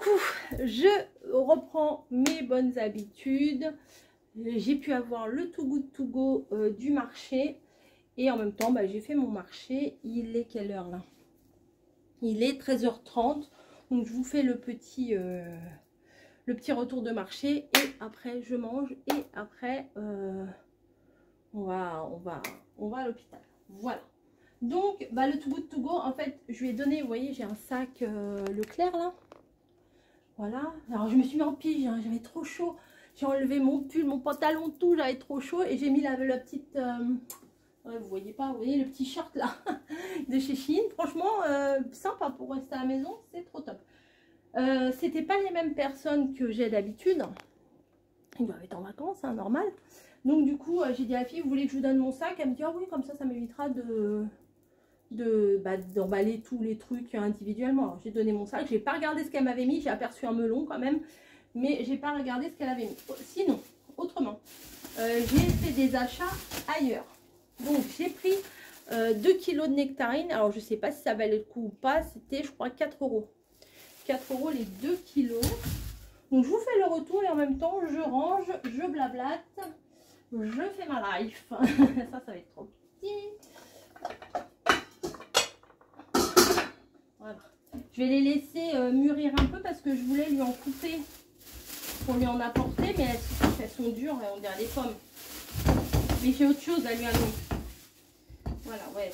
coup, je reprends mes bonnes habitudes. J'ai pu avoir le Too Good To Go du marché. Et en même temps, bah, j'ai fait mon marché. Il est quelle heure là? Il est 13h30. Donc, je vous fais le petit retour de marché. Et après, je mange. Et après, on va à l'hôpital. Voilà. Donc, bah, le Too Good To Go, en fait, je lui ai donné, vous voyez, j'ai un sac Leclerc là. Voilà. Alors, je me suis mis en pige, hein, j'avais trop chaud. J'ai enlevé mon pull, mon pantalon, tout, j'avais trop chaud. Et j'ai mis la petite... ouais, vous voyez pas, vous voyez le petit short là de chez Shein. Franchement, sympa pour rester à la maison, c'est trop top. C'était pas les mêmes personnes que j'ai d'habitude. Ils doivent être en vacances, hein, normal. Donc du coup, j'ai dit à la fille, vous voulez que je vous donne mon sac? Elle me dit, ah oui, comme ça m'évitera d'emballer tous les trucs individuellement. J'ai donné mon sac, j'ai pas regardé ce qu'elle m'avait mis, j'ai aperçu un melon quand même, mais j'ai pas regardé ce qu'elle avait mis. Sinon, autrement, j'ai fait des achats ailleurs. Donc j'ai pris 2 kilos de nectarines. Alors je sais pas si ça valait le coup ou pas, c'était je crois 4 euros. 4 euros les 2 kilos. Donc je vous fais le retour et en même temps je range, je blablate, je fais ma life. Ça va être trop petit. Voilà. Je vais les laisser mûrir un peu parce que je voulais lui en couper pour lui en apporter, mais elles sont dures et on dirait des pommes. Mais j'ai autre chose à lui amener. Voilà, ouais,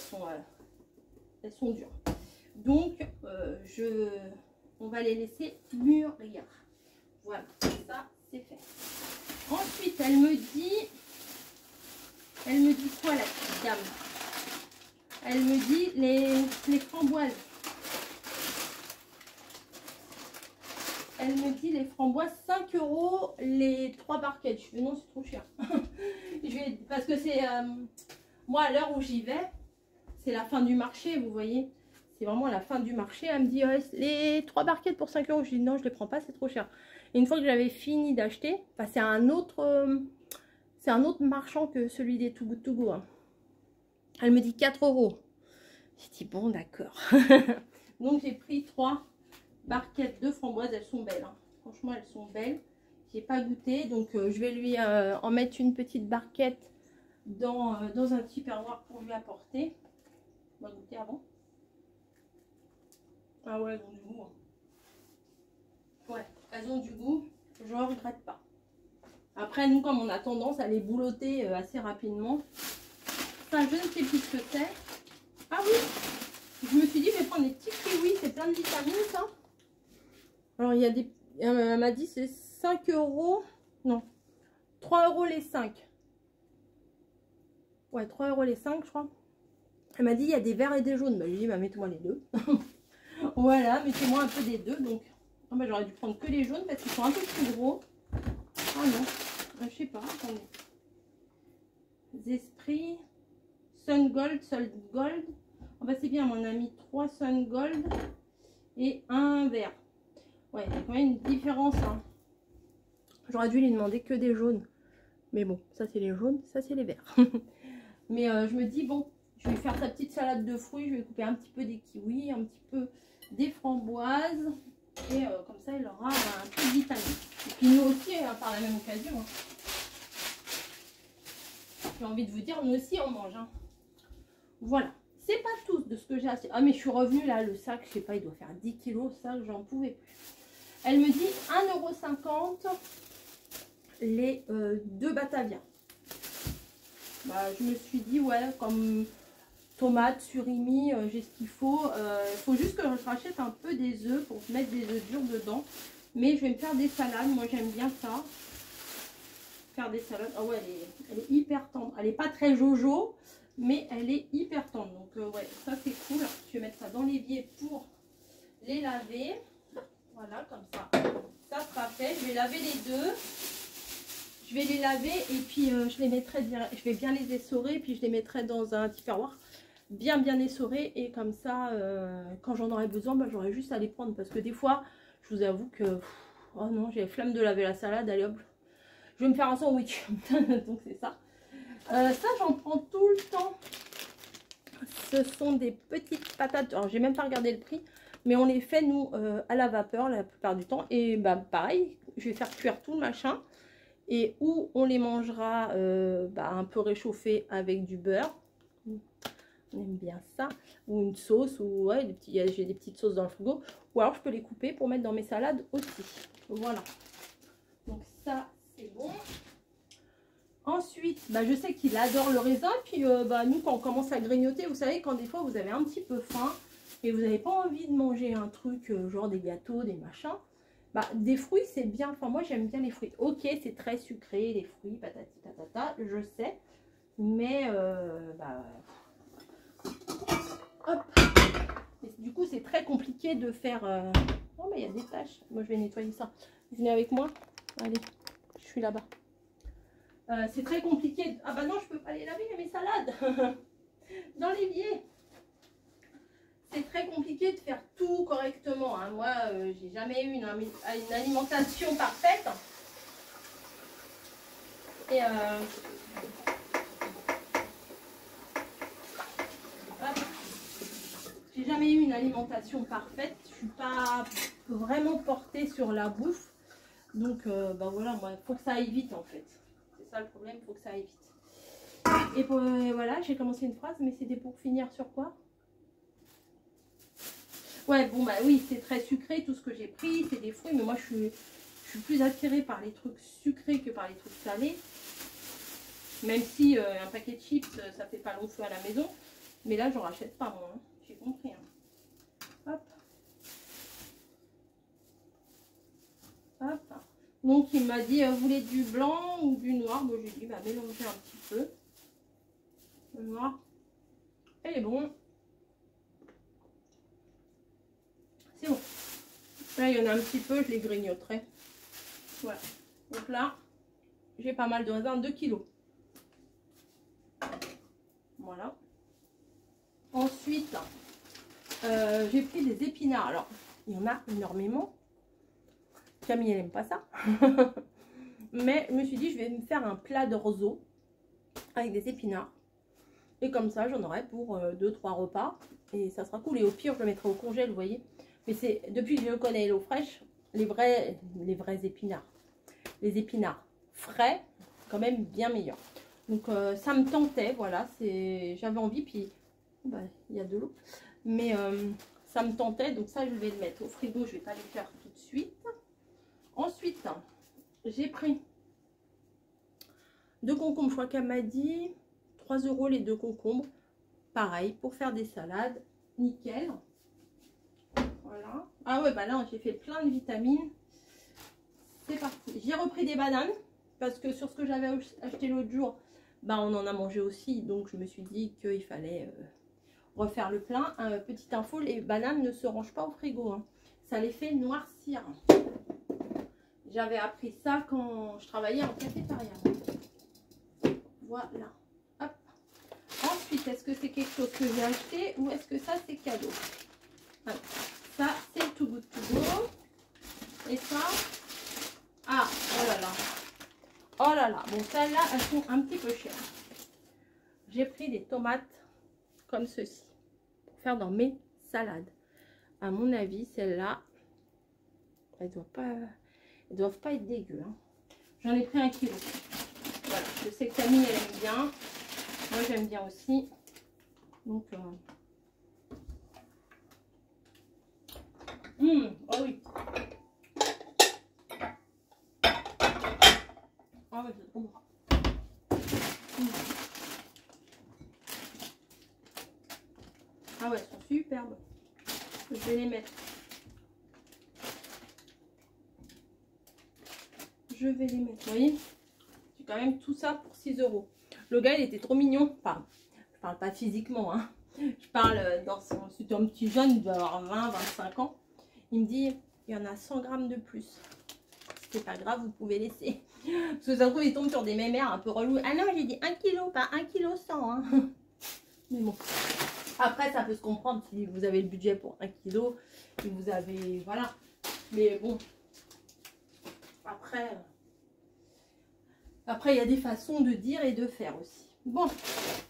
elles sont dures. Donc on va les laisser mûrir. Voilà, ça c'est fait. Ensuite, elle me dit quoi la petite dame? Elle me dit les framboises. Elle me dit les framboises 5 euros les 3 barquettes. Je fais non, c'est trop cher. Parce que c'est moi à l'heure où j'y vais, c'est la fin du marché, vous voyez. C'est vraiment la fin du marché. Elle me dit les 3 barquettes pour 5 euros. Je dis non, je les prends pas, c'est trop cher. Et une fois que j'avais fini d'acheter, enfin, c'est un autre marchand que celui des Too Good To Go. Hein. Elle me dit 4 euros. J'ai dit bon, d'accord. Donc j'ai pris 3 barquettes de framboises. Elles sont belles. Hein. Franchement, elles sont belles. J'ai pas goûté, donc je vais lui en mettre une petite barquette dans un petit perroir pour lui apporter. On va goûter avant. Ah ouais, elles ont du goût. Hein. Ouais, elles ont du goût. Je ne regrette pas. Après, nous, comme on a tendance à les boulotter assez rapidement. Ça, je ne sais plus ce que c'est. Ah oui, je me suis dit, je vais prendre des petits kiwis. C'est plein de vitamines, ça. Alors, il y a des... Elle m'a dit, c'est 5 euros. Non, 3 euros les 5. Ouais, 3 euros les 5, je crois. Elle m'a dit, il y a des verts et des jaunes. Bah, je lui ai dit, bah, mets-moi les deux. Voilà, mettez-moi un peu des deux. Donc, oh, bah, j'aurais dû prendre que les jaunes parce qu'ils sont un peu plus gros. Ah non, je sais pas, attendez. Esprits, Sun Gold, Sun Gold. Oh, bah, c'est bien, on a mis 3 Sun Gold et un vert. Ouais, il y a quand même une différence. Hein. J'aurais dû lui demander que des jaunes. Mais bon, ça c'est les jaunes, ça c'est les verts. Mais je me dis, bon, je vais faire sa petite salade de fruits. Je vais couper un petit peu des kiwis, un petit peu des framboises. Et comme ça, il aura un peu de vitamine. Et puis nous aussi, par la même occasion. Hein. J'ai envie de vous dire, nous aussi, on mange. Hein. Voilà. C'est pas tout de ce que j'ai acheté. Ah, mais je suis revenue là, le sac, je sais pas, il doit faire 10 kilos. Ça, j'en pouvais plus. Elle me dit 1,50 € les 2 Batavia. Bah, je me suis dit, ouais, comme tomates, surimi, j'ai ce qu'il faut. Il faut juste que je rachète un peu des œufs pour mettre des œufs durs dedans. Mais je vais me faire des salades. Moi, j'aime bien ça. Faire des salades. Ah ouais, elle est hyper tendre. Elle n'est pas très jojo, mais elle est hyper tendre. Donc, ouais, ça, c'est cool. Je vais mettre ça dans l'évier pour les laver. Voilà, comme ça. Ça sera fait. Je vais laver les deux. Je vais les laver et puis je les mettrai direct. Je vais bien les essorer et puis je les mettrai dans un tupperware bien essoré. Et comme ça, quand j'en aurai besoin, bah, j'aurai juste à les prendre. Parce que des fois, je vous avoue que... oh non, j'ai la flemme de laver la salade. Allez hop, je vais me faire un sandwich. Donc c'est ça. Ça, j'en prends tout le temps. Ce sont des petites patates. Alors, j'ai même pas regardé le prix. Mais on les fait, nous, à la vapeur la plupart du temps. Et bah pareil, je vais faire cuire tout le machin. Et où on les mangera un peu réchauffés avec du beurre. On aime bien ça. Ou une sauce. Ou ouais, j'ai des petites sauces dans le frigo. Ou alors je peux les couper pour mettre dans mes salades aussi. Voilà. Donc ça, c'est bon. Ensuite, je sais qu'il adore le raisin. Puis nous, quand on commence à grignoter, vous savez, quand des fois vous avez un petit peu faim et vous n'avez pas envie de manger un truc genre des gâteaux, des machins, des fruits, c'est bien. Enfin, moi, j'aime bien les fruits. Ok, c'est très sucré, les fruits, patati patata, je sais. Mais, hop. Et du coup, c'est très compliqué de faire... Oh, mais il y a des taches. Moi, je vais nettoyer ça. Venez avec moi. Allez, je suis là-bas. C'est très compliqué. Ah bah non, je peux pas les laver, mes salades. Dans l'évier. C'est très compliqué de faire tout correctement. Hein. Moi, j'ai jamais eu une alimentation parfaite. Et j'ai jamais eu une alimentation parfaite. Je suis pas vraiment portée sur la bouffe. Donc, voilà, moi, il faut que ça aille vite en fait. C'est ça le problème, il faut que ça aille vite. Et voilà, j'ai commencé une phrase, mais c'était pour finir sur quoi? Ouais, bon, oui, c'est très sucré, tout ce que j'ai pris, c'est des fruits, mais moi, je suis plus attirée par les trucs sucrés que par les trucs salés. Même si un paquet de chips, ça fait pas long feu à la maison. Mais là, j'en rachète pas, moi. Hein. J'ai compris. Hein. Hop. Hop. Donc, il m'a dit, vous voulez du blanc ou du noir? Bon, j'ai dit, mélangez un petit peu. Le noir. Et est bon. C'est bon. Là, il y en a un petit peu, je les grignoterai. Voilà. Donc là, j'ai pas mal de raisins, 2 kilos. Voilà. Ensuite, j'ai pris des épinards. Alors, il y en a énormément. Camille, elle n'aime pas ça. Mais je me suis dit, je vais me faire un plat d'orzo avec des épinards. Et comme ça, j'en aurai pour 2-3 repas. Et ça sera cool. Et au pire, je le mettrai au congèle, vous voyez. Mais c'est depuis que je connais l'eau fraîche, les vrais épinards. Les épinards frais, quand même bien meilleurs. Donc ça me tentait, voilà. J'avais envie, puis il y a de l'eau. Mais ça me tentait, donc ça, je vais le mettre au frigo. Je ne vais pas le faire tout de suite. Ensuite, j'ai pris 2 concombres. Je crois qu'elle m'a dit 3 € les 2 concombres. Pareil, pour faire des salades. Nickel. Voilà. Ah ouais, là, j'ai fait plein de vitamines. C'est parti. J'ai repris des bananes. Parce que sur ce que j'avais acheté l'autre jour, on en a mangé aussi. Donc, je me suis dit qu'il fallait refaire le plein. Petite info, les bananes ne se rangent pas au frigo. Hein. Ça les fait noircir. J'avais appris ça quand je travaillais en cafétéria. Voilà. Hop. Ensuite, est-ce que c'est quelque chose que j'ai acheté ou est-ce que ça, c'est cadeau? Alors, ça, c'est Too Good To Go. Et ça, oh là là. Oh là là. Bon, celles-là, elles sont un petit peu chères. J'ai pris des tomates comme ceci pour faire dans mes salades. À mon avis, celles-là, elles doivent pas être dégueu. Hein. J'en ai pris 1 kilo. Voilà, je sais que Camille, elle aime bien. Moi, j'aime bien aussi. Donc, oh oui. Ah ouais, c'est bon. Ah ouais, elles sont superbes. Je vais les mettre. Je vais les mettre, vous voyez. J'ai quand même tout ça pour 6 €. Le gars, il était trop mignon. Enfin, je parle pas physiquement, hein. Je parle dans son... C'était un petit jeune, il doit avoir 20-25 ans. Il me dit, il y en a 100 grammes de plus. C'est pas grave, vous pouvez laisser. Parce que ça se trouve, il tombe sur des mémères un peu relou. Ah non, j'ai dit 1 kg, pas 1 kg 100. Hein. Mais bon. Après, ça peut se comprendre si vous avez le budget pour 1 kg. Et vous avez... Voilà. Mais bon. Après, il y a des façons de dire et de faire aussi. Bon,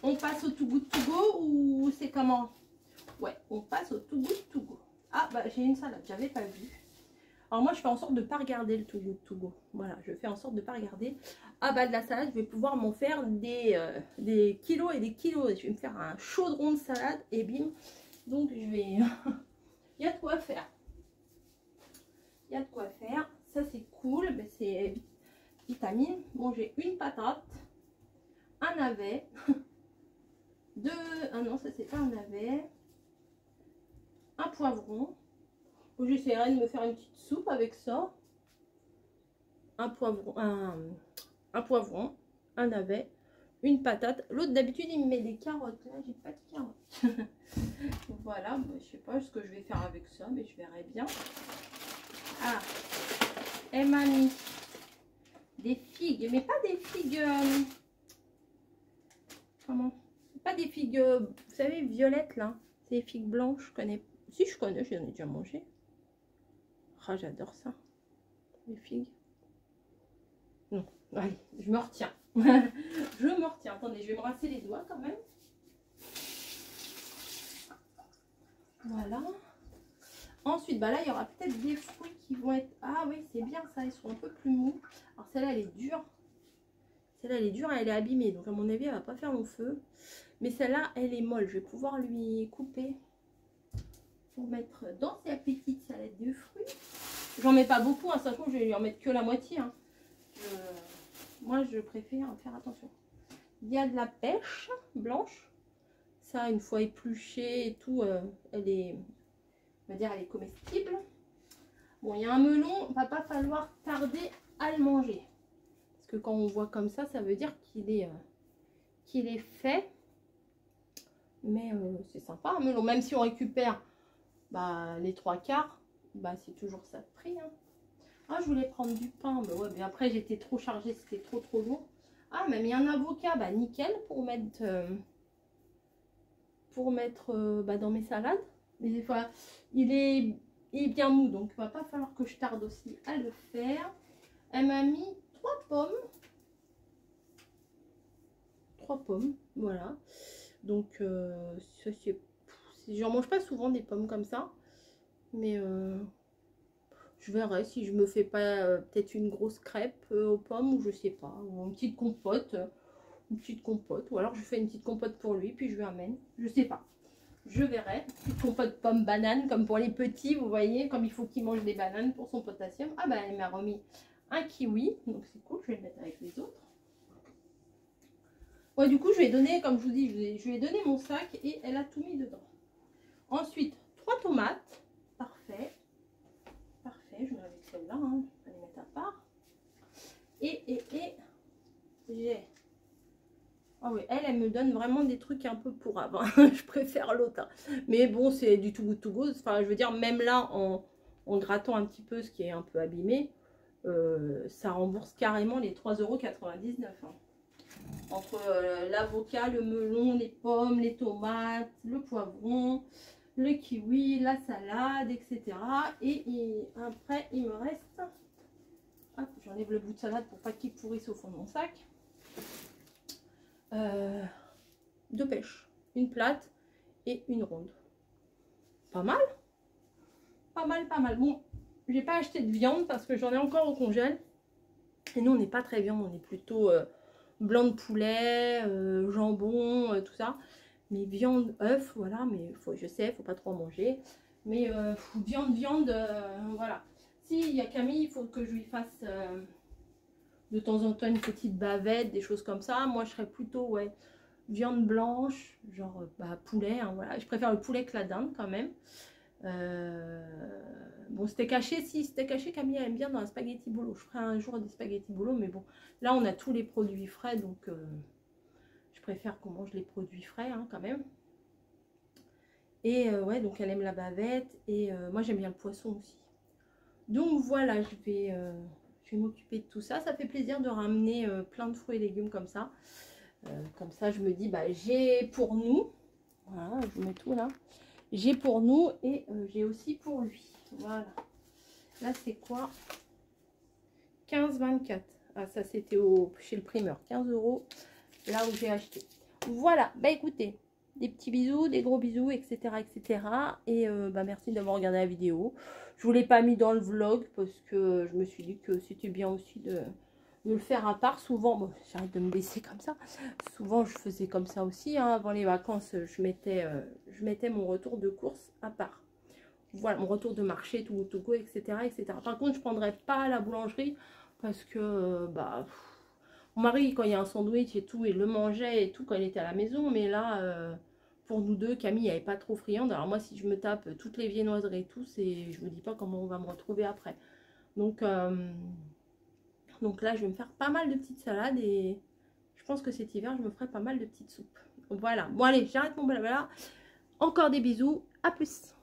on passe au Too Good To Go ou c'est comment? Ouais, on passe au Too Good To Go. Ah, bah j'ai une salade, j'avais pas vu. Alors moi, je fais en sorte de ne pas regarder le Too Good To Go. Voilà, je fais en sorte de ne pas regarder. Ah bah de la salade, je vais pouvoir m'en faire des kilos et des kilos. Je vais me faire un chaudron de salade et bim. Donc je vais... Il y a de quoi faire. Il y a de quoi faire. Ça c'est cool, mais c'est vitamine. Bon, j'ai une patate, un navet, deux... Ah non, ça c'est pas un navet. Un poivron. J'essaierai de me faire une petite soupe avec ça. Un poivron, un navet, une patate. L'autre d'habitude il me met des carottes. Là j'ai pas de carottes. Voilà, bah, je sais pas ce que je vais faire avec ça, mais je verrai bien. Ah, elle m'a mis des figues, mais pas des figues. Comment? Pas des figues, vous savez, violettes là. C'est des figues blanches, je connais. Si je connais, j'en ai déjà mangé. Ah, j'adore ça. Les figues. Non, allez, je me retiens. Je me retiens. Attendez, je vais me rincer les doigts quand même. Voilà. Ensuite, bah là, il y aura peut-être des fruits qui vont être... Ah oui, c'est bien ça, ils sont un peu plus mous. Alors celle-là, elle est dure. Celle-là, elle est dure, elle est abîmée. Donc à mon avis, elle va pas faire long feu. Mais celle-là, elle est molle. Je vais pouvoir lui couper pour mettre dans sa petite salade de fruits. J'en mets pas beaucoup, hein, sachant que je vais lui en mettre que la moitié. Hein. Moi, je préfère faire attention. Il y a de la pêche blanche. Ça, une fois épluchée et tout, elle est, on va dire, elle est comestible. Bon, il y a un melon, va pas falloir tarder à le manger. Parce que quand on voit comme ça, ça veut dire qu'il est fait. Mais c'est sympa un melon. Même si on récupère bah, les 3/4, bah, c'est toujours ça de prix. Hein. Ah, je voulais prendre du pain. Mais ouais, mais après, j'étais trop chargée, c'était trop lourd. Ah, même il y a un avocat, bah nickel pour mettre, bah, dans mes salades. Mais des fois, il est bien mou, donc il va pas falloir que je tarde aussi à le faire. Elle m'a mis 3 pommes. 3 pommes, voilà. Donc, ça c'est... J'en mange pas souvent des pommes comme ça. Mais je verrai si je me fais pas peut-être une grosse crêpe aux pommes ou je sais pas. Ou une petite compote. Ou alors je fais une petite compote pour lui puis je lui amène. Je sais pas. Je verrai. Petite compote pomme banane comme pour les petits, vous voyez, comme il faut qu'il mange des bananes pour son potassium. Ah bah elle m'a remis un kiwi, donc c'est cool, je vais le mettre avec les autres. Ouais, du coup je vais donner, comme je vous dis, je lui ai donné mon sac et elle a tout mis dedans. Ensuite, 3 tomates, parfait. Parfait, je mets avec celle-là, hein. Je vais les mettre à part. Et j'ai... Ah oui, elle me donne vraiment des trucs un peu pourraves. Hein. Je préfère l'autre. Hein. Mais bon, c'est du Too Good To Go. Enfin, je veux dire, même là, en grattant un petit peu ce qui est un peu abîmé, ça rembourse carrément les 3,99 €. Hein. Entre l'avocat, le melon, les pommes, les tomates, le poivron, le kiwi, la salade, etc. Et après, il me reste... J'enlève le bout de salade pour pas qu'il pourrisse au fond de mon sac. De pêche, une plate et une ronde. Pas mal. Pas mal. Bon, j'ai pas acheté de viande parce que j'en ai encore au congèle. Et nous, on n'est pas très viande, on est plutôt blanc de poulet, jambon, tout ça. Mais viande, œuf, voilà, mais je sais, faut pas trop en manger. Mais viande, voilà. Si il y a Camille, il faut que je lui fasse de temps en temps une petite bavette, des choses comme ça. Moi, je serais plutôt, ouais, viande blanche, genre bah, poulet, hein, voilà. Je préfère le poulet que la dinde quand même. Bon, steak haché, si steak haché, Camille aime bien dans un spaghetti bolo. Je ferai un jour des spaghetti bolo, mais bon, là on a tous les produits frais, donc je préfère qu'on mange les produits frais hein, quand même. Et ouais, donc elle aime la bavette et moi j'aime bien le poisson aussi. Donc voilà, je vais m'occuper de tout ça. Ça fait plaisir de ramener plein de fruits et légumes comme ça. Comme ça, je me dis, bah, j'ai pour nous. Voilà, je vous mets tout là. J'ai pour nous et j'ai aussi pour lui. Voilà. Là, c'est quoi? 15,24. Ah, ça, c'était chez le primeur. 15 € là où j'ai acheté. Voilà. Bah, écoutez, Des petits bisous, des gros bisous, etc. etc. Et bah, merci d'avoir regardé la vidéo. Je vous l'ai pas mis dans le vlog parce que je me suis dit que c'était bien aussi de le faire à part. Souvent, bon, j'arrête de me baisser comme ça. Souvent, je faisais comme ça aussi. Hein. Avant les vacances, je mettais mon retour de course à part. Voilà, mon retour de marché, tout au Togo, etc., etc. Par contre, je ne prendrais pas la boulangerie parce que, bah, mon mari, quand il y a un sandwich et tout, il le mangeait et tout quand il était à la maison. Mais là, pour nous deux, Camille n'avait pas trop friande. Alors moi, si je me tape toutes les viennoiseries et tout, je me dis pas comment on va me retrouver après. Donc là, je vais me faire pas mal de petites salades et je pense que cet hiver, je me ferai pas mal de petites soupes. Voilà. Bon, allez, j'arrête mon blabla. Encore des bisous. À plus.